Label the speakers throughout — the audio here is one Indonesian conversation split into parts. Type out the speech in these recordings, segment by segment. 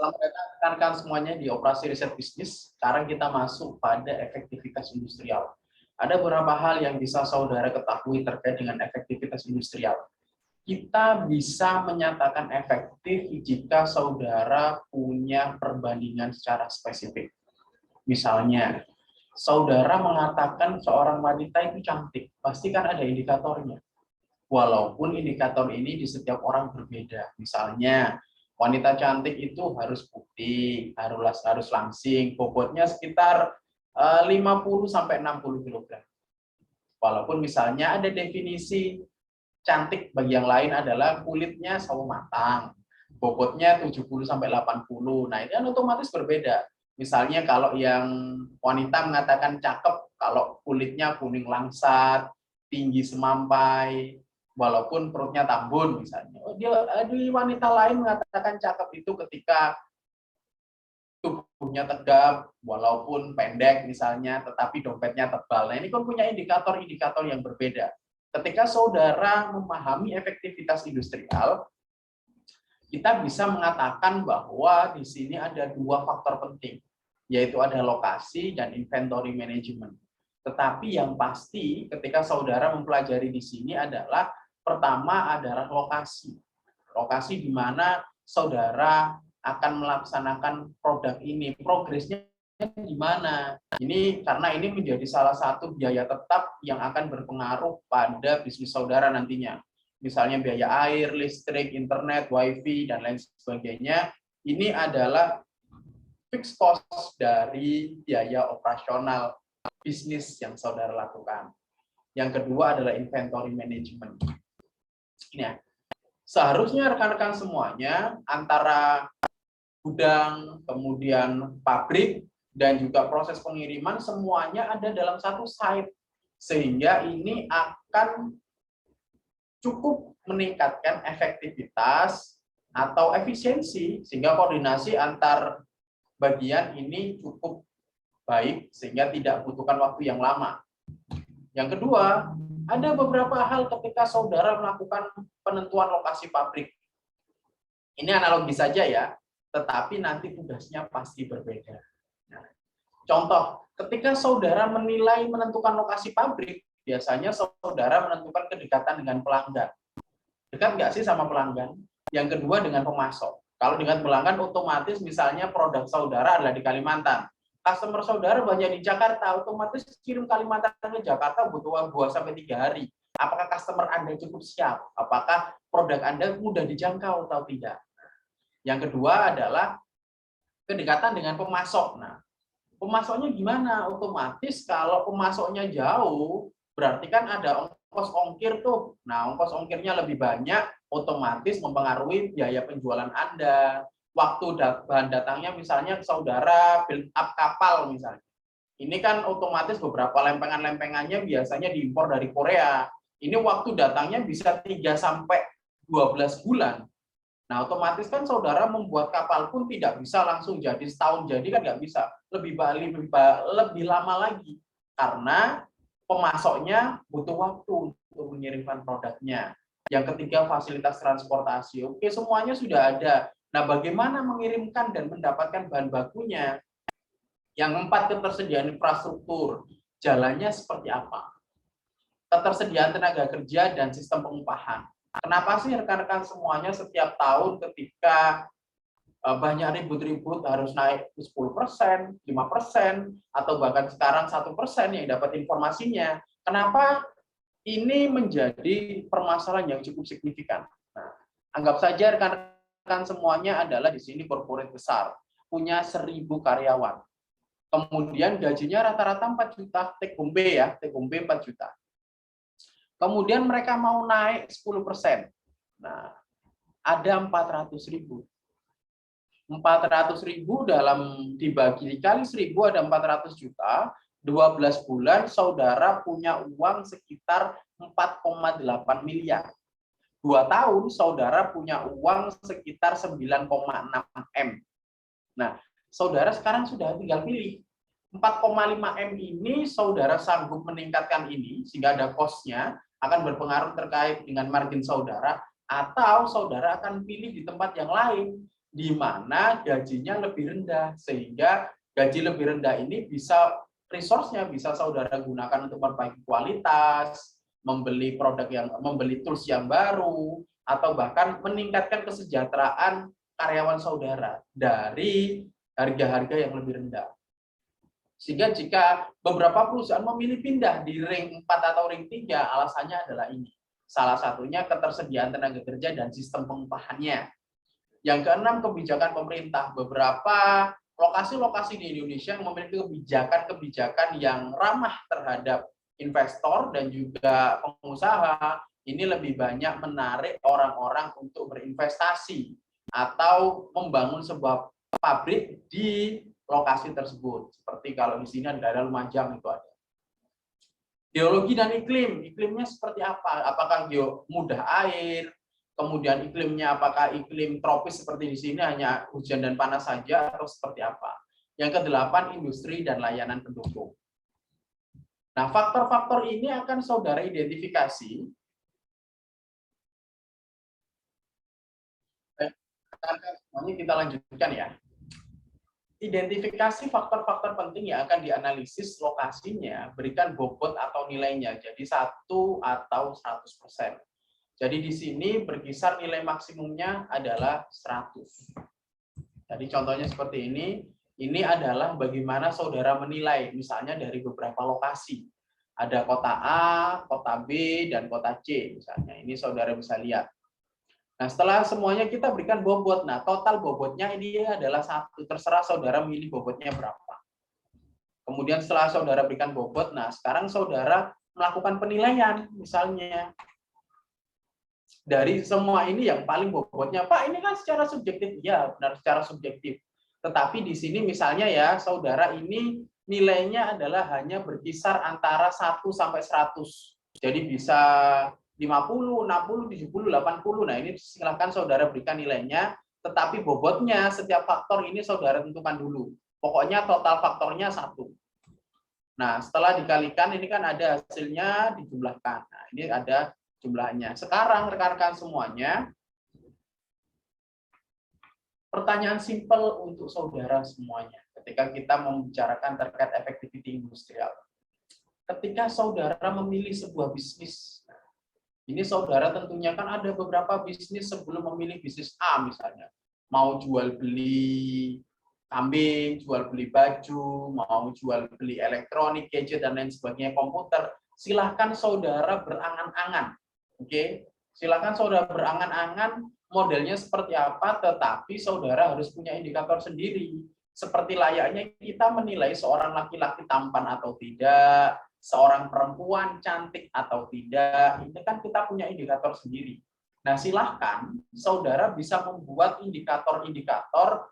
Speaker 1: Selamat datang rekan-rekan semuanya di Operasi Riset Bisnis. Sekarang kita masuk pada efektivitas industrial. Ada beberapa hal yang bisa saudara ketahui terkait dengan efektivitas industrial. Kita bisa menyatakan efektif jika saudara punya perbandingan secara spesifik. Misalnya, saudara mengatakan seorang wanita itu cantik, pasti kan ada indikatornya. Walaupun indikator ini di setiap orang berbeda. Misalnya, wanita cantik itu harus putih, harus langsing, bobotnya sekitar 50-60 kg. Walaupun misalnya ada definisi cantik bagi yang lain adalah kulitnya sawo matang, bobotnya 70-80. Nah, ini kan otomatis berbeda. Misalnya kalau yang wanita mengatakan cakep, kalau kulitnya kuning langsat, tinggi semampai, walaupun perutnya tambun misalnya. Di wanita lain mengatakan cakep itu ketika tubuhnya tegap, walaupun pendek misalnya, tetapi dompetnya tebal. Nah, ini kan punya indikator-indikator yang berbeda. Ketika saudara memahami efektivitas industrial, kita bisa mengatakan bahwa di sini ada dua faktor penting, yaitu ada lokasi dan inventory management. Tetapi yang pasti ketika saudara mempelajari di sini adalah pertama adalah lokasi. Lokasi di mana saudara akan melaksanakan produk ini, progresnya di mana. Ini karena ini menjadi salah satu biaya tetap yang akan berpengaruh pada bisnis saudara nantinya. Misalnya biaya air, listrik, internet, wifi, dan lain sebagainya. Ini adalah fixed cost dari biaya operasional bisnis yang saudara lakukan. Yang kedua adalah inventory management. Ini ya. Seharusnya rekan-rekan semuanya antara gudang, kemudian pabrik, dan juga proses pengiriman semuanya ada dalam satu site. Sehingga ini akan cukup meningkatkan efektivitas atau efisiensi, sehingga koordinasi antar bagian ini cukup baik, sehingga tidak butuhkan waktu yang lama. Yang kedua, ada beberapa hal ketika saudara melakukan penentuan lokasi pabrik. Ini analogi saja ya, tetapi nanti tugasnya pasti berbeda. Nah, contoh, ketika saudara menentukan lokasi pabrik, biasanya saudara menentukan kedekatan dengan pelanggan. Dekat nggak sih sama pelanggan? Yang kedua dengan pemasok. Kalau dengan pelanggan, otomatis misalnya produk saudara adalah di Kalimantan. Customer saudara banyak di Jakarta, otomatis kirim Kalimantan ke Jakarta butuh 2-3 hari. Apakah customer Anda cukup siap? Apakah produk Anda mudah dijangkau atau tidak? Yang kedua adalah kedekatan dengan pemasok. Nah, pemasoknya gimana? Otomatis kalau pemasoknya jauh, berarti kan ada ongkos ongkir tuh. Nah, ongkos ongkirnya lebih banyak, otomatis mempengaruhi biaya penjualan Anda. Waktu bahan datangnya misalnya saudara build up kapal misalnya. Ini kan otomatis beberapa lempengan-lempengannya biasanya diimpor dari Korea. Ini waktu datangnya bisa 3-12 bulan. Nah, otomatis kan saudara membuat kapal pun tidak bisa langsung jadi setahun jadi kan nggak bisa. Lebih lama lagi. Karena pemasoknya butuh waktu untuk mengirimkan produknya. Yang ketiga, fasilitas transportasi. Oke, semuanya sudah ada. Nah, bagaimana mengirimkan dan mendapatkan bahan bakunya? Yang empat, ketersediaan infrastruktur. Jalannya seperti apa? Ketersediaan tenaga kerja dan sistem pengupahan. Kenapa sih rekan-rekan semuanya setiap tahun ketika banyak ribut-ribut harus naik 10%, 5%, atau bahkan sekarang 1% yang dapat informasinya? Kenapa ini menjadi permasalahan yang cukup signifikan? Nah, anggap saja rekan-rekan semuanya adalah di sini corporate besar, punya 1.000 karyawan. Kemudian gajinya rata-rata 4 juta, take home pay ya, take home pay 4 juta. Kemudian mereka mau naik 10%. Nah, ada 400.000. 400.000 dalam dibagi dikali 1.000 ada 400 juta. 12 bulan saudara punya uang sekitar 4,8 miliar. 2 tahun saudara punya uang sekitar 9,6 M. Nah, saudara sekarang sudah tinggal pilih. 4,5 M ini saudara sanggup meningkatkan ini sehingga ada cost-nya, akan berpengaruh terkait dengan margin saudara, atau saudara akan pilih di tempat yang lain di mana gajinya lebih rendah, sehingga gaji lebih rendah ini bisa resource-nya bisa saudara gunakan untuk memperbaiki kualitas, membeli tools yang baru, atau bahkan meningkatkan kesejahteraan karyawan saudara dari harga-harga yang lebih rendah. Sehingga jika beberapa perusahaan memilih pindah di ring 4 atau ring 3, alasannya adalah ini. Salah satunya ketersediaan tenaga kerja dan sistem pengupahannya. Yang keenam, kebijakan pemerintah. Beberapa lokasi-lokasi di Indonesia yang memiliki kebijakan-kebijakan yang ramah terhadap investor dan juga pengusaha, ini lebih banyak menarik orang-orang untuk berinvestasi atau membangun sebuah pabrik di lokasi tersebut. Seperti kalau di sini ada daerah Lumajang itu ada. Geologi dan iklim, iklimnya seperti apa? Apakah mudah air? Kemudian iklimnya apakah iklim tropis seperti di sini hanya hujan dan panas saja atau seperti apa? Yang kedelapan, industri dan layanan pendukung. Nah, faktor-faktor ini akan saudara identifikasi. Semuanya kita lanjutkan ya. Identifikasi faktor-faktor penting yang akan dianalisis lokasinya, berikan bobot atau nilainya, jadi 1 atau 100%. Jadi di sini berkisar nilai maksimumnya adalah 100. Jadi contohnya seperti ini adalah bagaimana saudara menilai, misalnya dari beberapa lokasi. Ada kota A, kota B, dan kota C misalnya, ini saudara bisa lihat. Nah, setelah semuanya kita berikan bobot. Nah, total bobotnya ini adalah 1. Terserah saudara milih bobotnya berapa. Kemudian setelah saudara berikan bobot, nah sekarang saudara melakukan penilaian. Misalnya, dari semua ini yang paling bobotnya, Pak, ini kan secara subjektif. Ya, benar secara subjektif. Tetapi di sini misalnya ya, saudara ini nilainya adalah hanya berkisar antara 1 sampai 100. Jadi bisa 50, 60, 70, 80. Nah, ini silakan saudara berikan nilainya, tetapi bobotnya setiap faktor ini saudara tentukan dulu. Pokoknya total faktornya 1. Nah, setelah dikalikan ini kan ada hasilnya dijumlahkan. Nah, ini ada jumlahnya. Sekarang rekan-rekan semuanya, pertanyaan simpel untuk saudara semuanya ketika kita membicarakan terkait efektiviti industrial. Ketika saudara memilih sebuah bisnis, ini saudara tentunya kan ada beberapa bisnis sebelum memilih bisnis A misalnya. Mau jual beli kambing, jual beli baju, mau jual beli elektronik, gadget, dan lain sebagainya, komputer. Silahkan saudara berangan-angan. Oke? Silahkan saudara berangan-angan modelnya seperti apa, tetapi saudara harus punya indikator sendiri. Seperti layaknya kita menilai seorang laki-laki tampan atau tidak, seorang perempuan cantik atau tidak, ini kan kita punya indikator sendiri. Nah, silahkan saudara bisa membuat indikator-indikator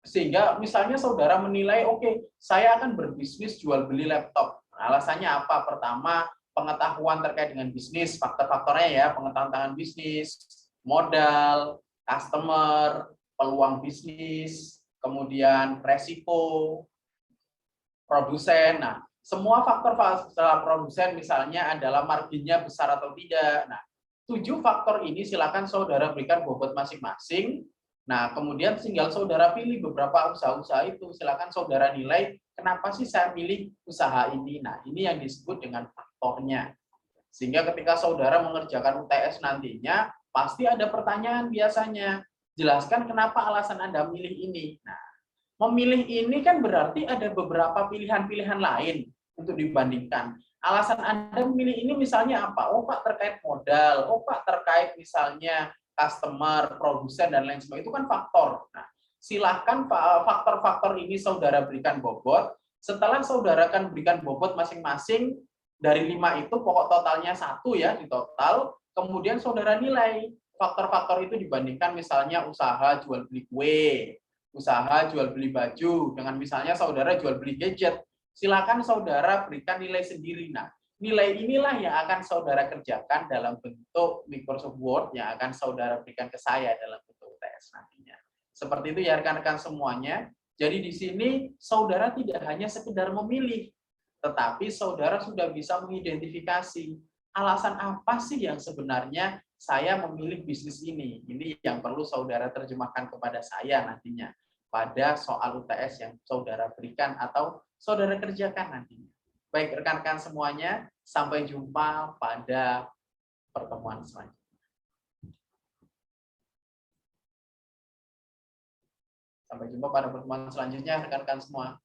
Speaker 1: sehingga misalnya saudara menilai, oke, saya akan berbisnis jual beli laptop. Nah, alasannya apa? Pertama, pengetahuan terkait dengan bisnis, faktor-faktornya ya, pengetahuan bisnis, modal, customer, peluang bisnis, kemudian resiko, produsen. Nah, semua faktor setelah produsen misalnya adalah marginnya besar atau tidak. Nah, 7 faktor ini silakan saudara berikan bobot masing-masing. Nah, kemudian tinggal saudara pilih beberapa usaha-usaha itu. Silakan saudara nilai, kenapa sih saya pilih usaha ini? Nah, ini yang disebut dengan faktornya. Sehingga ketika saudara mengerjakan UTS nantinya, pasti ada pertanyaan biasanya. Jelaskan kenapa alasan Anda milih ini. Nah, memilih ini kan berarti ada beberapa pilihan-pilihan lain untuk dibandingkan. Alasan Anda memilih ini misalnya apa? Oh Pak, terkait modal. Oh Pak, terkait misalnya customer, produsen, dan lain sebagainya. Itu kan faktor. Nah, silahkan faktor-faktor ini saudara berikan bobot. Setelah saudara kan berikan bobot masing-masing, dari 5 itu pokok totalnya 1 ya di total. Kemudian saudara nilai faktor-faktor itu dibandingkan misalnya usaha jual beli kue, usaha jual beli baju, dengan misalnya saudara jual beli gadget, silakan saudara berikan nilai sendiri. Nah, nilai inilah yang akan saudara kerjakan dalam bentuk Microsoft Word yang akan saudara berikan ke saya dalam bentuk UTS nantinya. Seperti itu ya rekan-rekan semuanya. Jadi di sini saudara tidak hanya sekedar memilih, tetapi saudara sudah bisa mengidentifikasi alasan apa sih yang sebenarnya saya memilih bisnis ini. Ini yang perlu saudara terjemahkan kepada saya nantinya pada soal UTS yang saudara berikan atau saudara kerjakan nantinya. Baik rekan-rekan semuanya, sampai jumpa pada pertemuan selanjutnya. Sampai jumpa pada pertemuan selanjutnya rekan-rekan semua.